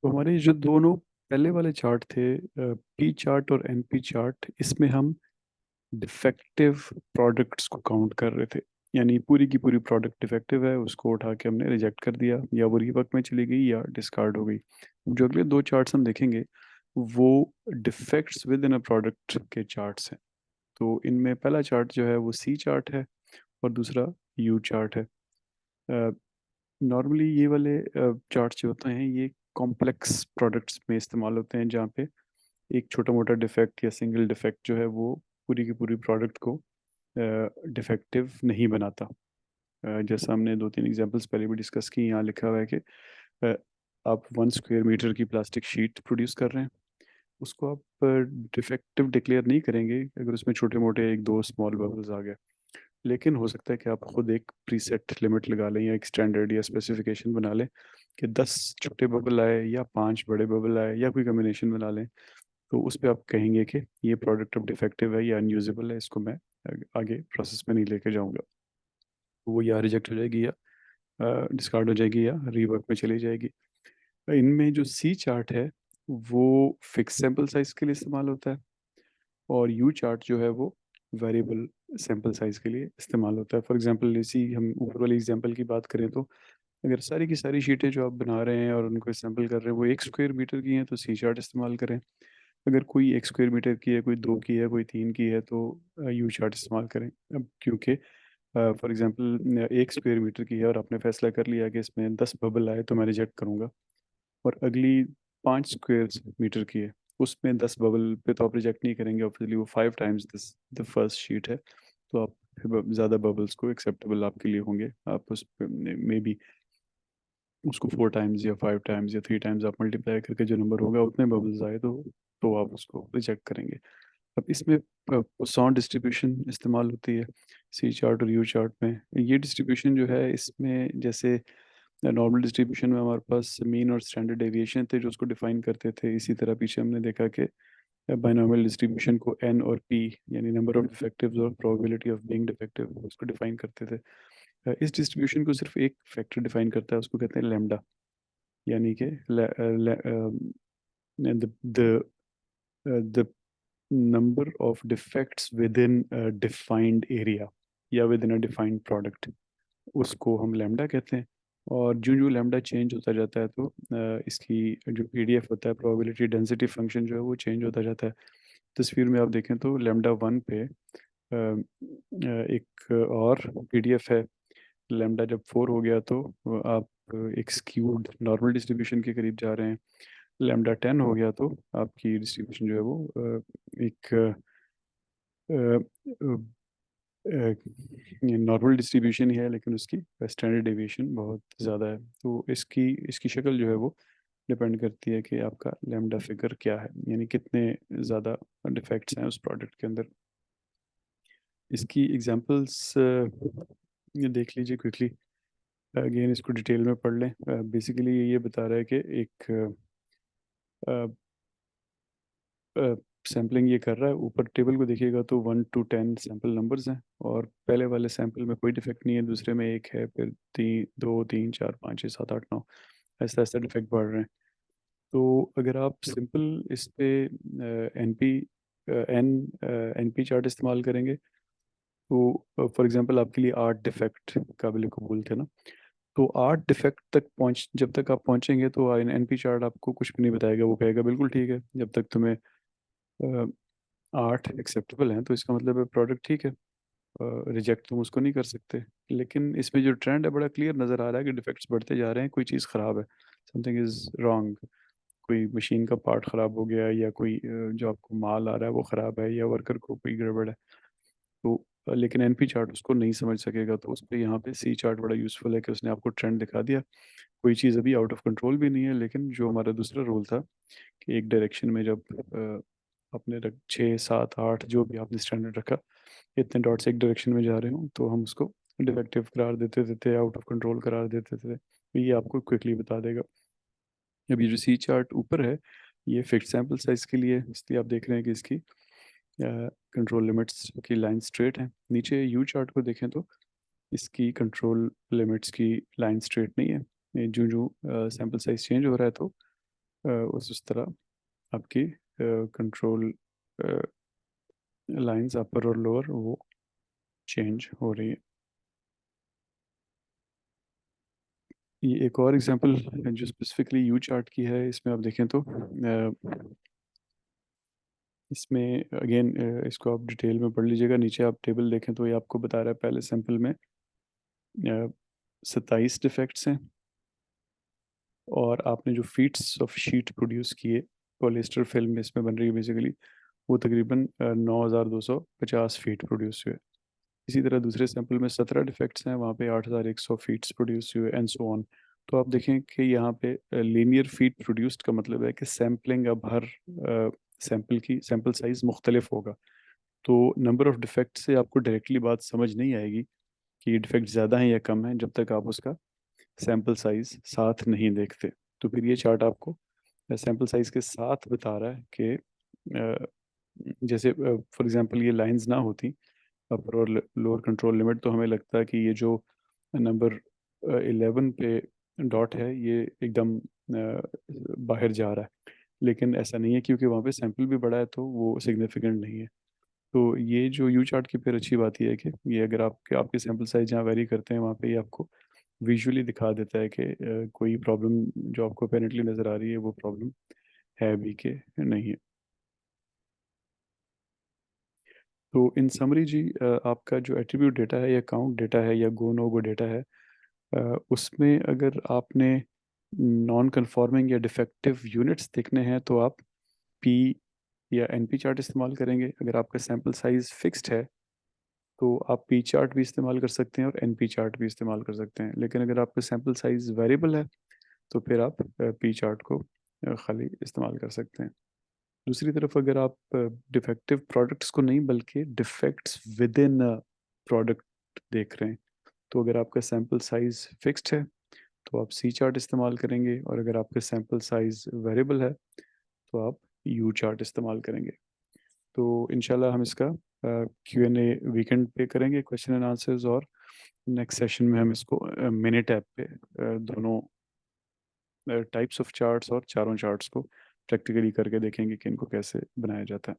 तो हमारे जो दोनों पहले वाले चार्ट थे, पी चार्ट और एनपी चार्ट, इसमें हम डिफेक्टिव प्रोडक्ट्स को काउंट कर रहे थे। यानी पूरी की पूरी प्रोडक्ट डिफेक्टिव है, उसको उठा के हमने रिजेक्ट कर दिया, या वो रीवर्क में चली गई या डिस्कार्ड हो गई। जो अगले दो चार्ट्स हम देखेंगे वो defects within a product के चार्ट्स हैं। तो इनमें पहला चार्ट जो है वो सी चार्ट है और दूसरा यू चार्ट है। नॉर्मली ये वाले चार्ट्स जो होते हैं ये कॉम्प्लेक्स प्रोडक्ट्स में इस्तेमाल होते हैं, जहाँ पे एक छोटा मोटा डिफेक्ट या सिंगल डिफेक्ट जो है वो पूरी की पूरी प्रोडक्ट को डिफेक्टिव नहीं बनाता। जैसा हमने दो तीन एग्जांपल्स पहले भी डिस्कस की, यहाँ लिखा हुआ है कि अ, आप 1 स्क्वायर मीटर की प्लास्टिक शीट प्रोड्यूस कर रहे हैं, उसको आप डिफेक्टिव डिक्लेयर नहीं करेंगे अगर उसमें छोटे मोटे एक दो स्मॉल बबल्स आ गए। लेकिन हो सकता है कि आप खुद एक प्रीसेट लिमिट लगा लें या एक स्टैंडर्ड या स्पेसिफिकेशन बना लें कि 10 छोटे बबल आए या 5 बड़े बबल आए या कोई कम्बिनेशन बना लें। तो उस पर आप कहेंगे कि ये प्रोडक्ट अब डिफेक्टिव है या अनयूजेबल है, इसको मैं आगे प्रोसेस में नहीं लेके जाऊंगा। तो वो या रिजेक्ट हो जाएगी या डिस्कार्ड हो जाएगी या रीवर्क में चली जाएगी। इनमें जो सी चार्ट है वो फिक्स सैंपल साइज के लिए इस्तेमाल होता है, और यू चार्ट जो है वो वेरिएबल सैंपल साइज के लिए इस्तेमाल होता है। फॉर एग्जांपल इसी हम ऊपर वाली एग्जांपल की बात करें तो अगर सारी की सारी शीटें जो आप बना रहे हैं और उनको सैंपल कर रहे हैं वो 1 स्क्वायर मीटर की हैं तो सी चार्ट इस्तेमाल करें। अगर कोई 1 स्क्वायर मीटर की है, कोई 2 की है, कोई 3 की है, तो यू चार्ट इस्तेमाल करें। अब क्योंकि फॉर एग्जांपल 1 स्क्वायर मीटर की है और आपने फैसला कर लिया कि इसमें 10 बबल आए तो मैं रिजेक्ट करूंगा, और अगली 5 स्क्वायर मीटर की है उसमें 10 बबल पे तो आप रिजेक्ट नहीं करेंगे, ऑब्वियसली वो 5 times this the first sheet है। तो आप फिर ज़्यादा बबल्स को एक्सेप्टेबल आपके लिए होंगे, आप उस मे बी उसको 4 टाइम्स या 5 टाइम्स या 3 टाइम्स आप मल्टीप्लाई करके जो नंबर होगा उतने बबल्स आए तो आप उसको रिजेक्ट करेंगे। अब इसमें साउंड डिस्ट्रीब्यूशन इस्तेमाल होती है सी चार्ट और यू चार्ट में। ये डिस्ट्रीब्यूशन जो है इसमें जैसे नॉर्मल डिस्ट्रीब्यूशन में हमारे पास मीन और स्टैंडर्ड डेविएशन थे जो उसको डिफाइन करते थे, इसी तरह पीछे हमने देखा कि बाइनोमियल डिस्ट्रीब्यूशन को एन और पी यानी नंबर ऑफ डिफेक्टिव्स और प्रोबेबिलिटी ऑफ बीइंग डिफेक्टिव उसको डिफाइन करते थे। इस डिस्ट्रीब्यूशन को सिर्फ एक फैक्टर डिफाइन करता है, उसको कहते हैं लैम्डा। यानी कि the the number of defects within defined area या within a defined product, उसको हम लैम्डा कहते हैं। और जो जो लैम्डा चेंज होता जाता है तो इसकी जो पीडीएफ होता है, प्रोबेबिलिटी डेंसिटी फंक्शन जो है वो चेंज होता जाता है। तस्वीर में आप देखें तो लैम्डा 1 पे एक और पीडीएफ है। लैम्डा जब 4 हो गया तो आप एक स्क्यूड नॉर्मल डिस्ट्रीब्यूशन के करीब जा रहे हैं। लैम्डा 10 हो गया तो आपकी डिस्ट्रीब्यूशन जो है वो एक नॉर्मल डिस्ट्रीब्यूशन ही है, लेकिन उसकी स्टैंडर्ड डेविएशन बहुत ज़्यादा है। तो इसकी इसकी शक्ल जो है वो डिपेंड करती है कि आपका लैम्डा फिगर क्या है, यानी कितने ज़्यादा डिफेक्ट्स हैं उस प्रोडक्ट के अंदर। इसकी एग्जांपल्स ये देख लीजिए क्विकली। अगेन इसको डिटेल में पढ़ लें। बेसिकली ये बता रहा है कि एक सैम्पलिंग ये कर रहा है। ऊपर टेबल को देखिएगा तो 1 to 10 सैम्पल नंबर्स हैं, और पहले वाले सैंपल में कोई डिफेक्ट नहीं है, दूसरे में एक है, फिर 2 3 4 5 6 7 8 9 ऐसा ऐसा डिफेक्ट बढ़ रहे हैं। तो अगर आप सिंपल इस पे N P N N P chart इस्तेमाल करेंगे तो फॉर एग्जांपल आपके लिए 8 डिफेक्ट काबिल कबूल थे ना, तो 8 डिफेक्ट तक पहुंच जब तक आप पहुंचेंगे तो एन पी चार्ट आपको कुछ भी नहीं बताएगा, वो कहेगा बिल्कुल ठीक है। जब तक तुम्हें 8 एक्सेप्टेबल हैं तो इसका मतलब है प्रोडक्ट ठीक है, रिजेक्ट तुम उसको नहीं कर सकते। लेकिन इसमें जो ट्रेंड है बड़ा क्लियर नज़र आ रहा है कि डिफेक्ट्स बढ़ते जा रहे हैं, कोई चीज़ ख़राब है, समथिंग इज़ रॉन्ग। कोई मशीन का पार्ट ख़राब हो गया, या कोई जो आपको माल आ रहा है वो ख़राब है, या वर्कर को कोई गड़बड़ है। तो लेकिन एनपी चार्ट उसको नहीं समझ सकेगा, तो उस पर यहाँ पे सी चार्ट बड़ा यूज़फुल है कि उसने आपको ट्रेंड दिखा दिया। कोई चीज़ अभी आउट ऑफ कंट्रोल भी नहीं है, लेकिन जो हमारा दूसरा रोल था कि एक डायरेक्शन में जब आपने 6 7 8 जो भी आपने स्टैंडर्ड रखा, इतने डॉट्स एक डायरेक्शन में जा रहे हो तो हम उसको डिफेक्टिव करार देते थे, आउट ऑफ कंट्रोल करार देते थे। तो ये आपको क्विकली बता देगा। अब ये जो सी चार्ट ऊपर है ये फिक्स सैंपल साइज के लिए है, इसलिए आप देख रहे हैं कि इसकी कंट्रोल लिमिट्स की लाइन स्ट्रेट है। नीचे यू चार्ट को देखें तो इसकी कंट्रोल लिमिट्स की लाइन स्ट्रेट नहीं है। ये जो जो सैंपल साइज चेंज हो रहा है तो उस तरह आपकी कंट्रोल लाइंस अपर और लोअर वो चेंज हो रही है। ये एक और एग्जांपल जो स्पेसिफिकली यू चार्ट की है, इसमें आप देखें तो इसमें अगेन इसको आप डिटेल में पढ़ लीजिएगा। नीचे आप टेबल देखें तो ये आपको बता रहा है पहले सैंपल में 27 डिफेक्ट्स हैं, और आपने जो फीट्स ऑफ शीट प्रोड्यूस किए पॉलिएस्टर फिल्म इसमें बन रही है बेसिकली, वो तकरीबन 9,250 फीट प्रोड्यूस हुए। इसी तरह दूसरे सैंपल में 17 डिफेक्ट्स हैं, वहाँ पे 8,100 फीट्स प्रोड्यूस हुए एंड सो ऑन। तो आप देखें कि यहाँ पे लीनियर फीट प्रोड्यूस्ड का मतलब है कि सैम्पलिंग अब हर सैंपल साइज मुख्तलिफ होगा। तो नंबर ऑफ डिफेक्ट से आपको डायरेक्टली बात समझ नहीं आएगी कि डिफेक्ट ज़्यादा है या कम है, जब तक आप उसका सैंपल साइज साथ नहीं देखते। तो फिर ये चार्ट आपको सैंपल साइज के साथ बता रहा है कि जैसे फॉर एग्जांपल ये लाइंस ना होती अपर और लोअर कंट्रोल लिमिट, तो हमें लगता है कि ये जो नंबर 11 पे डॉट है ये एकदम बाहर जा रहा है, लेकिन ऐसा नहीं है क्योंकि वहाँ पे सैंपल भी बड़ा है तो वो सिग्निफिकेंट नहीं है। तो ये जो यू चार्ट की फिर अच्छी बात ये है कि ये अगर आपके सैंपल साइज जहाँ वेरी करते हैं वहाँ पे ये आपको विजुअली दिखा देता है कि कोई प्रॉब्लम जो आपको अपेरेंटली नज़र आ रही है वो प्रॉब्लम है भी कि नहीं है। तो इन समरी जी आपका जो एट्रीब्यूट डेटा है या काउंट डेटा है या गो नो गो डेटा है, उसमें अगर आपने नॉन कंफॉर्मिंग या डिफेक्टिव यूनिट्स देखने हैं तो आप पी या एनपी चार्ट इस्तेमाल करेंगे। अगर आपका सैंपल साइज फिक्स्ड है तो आप पी चार्ट भी इस्तेमाल कर सकते हैं और एनपी चार्ट भी इस्तेमाल कर सकते हैं। लेकिन अगर आपका सैंपल साइज वेरिएबल है तो फिर आप पी चार्ट को खाली इस्तेमाल कर सकते हैं। दूसरी तरफ अगर आप डिफेक्टिव प्रोडक्ट्स को नहीं बल्कि डिफेक्ट्स विद इन प्रोडक्ट देख रहे हैं, तो अगर आपका सैंपल साइज फिक्स्ड है तो आप सी चार्ट इस्तेमाल करेंगे, और अगर आपका सैंपल साइज वेरिएबल है तो आप यू चार्ट इस्तेमाल करेंगे। तो इंशाल्लाह हम इसका Q&A वीकेंड पे करेंगे, क्वेश्चन एंड आंसर्स, और नेक्स्ट सेशन में हम इसको मिनट ऐप पे दोनों टाइप्स ऑफ चार्ट्स और चारों चार्ट्स को प्रैक्टिकली करके देखेंगे कि इनको कैसे बनाया जाता है।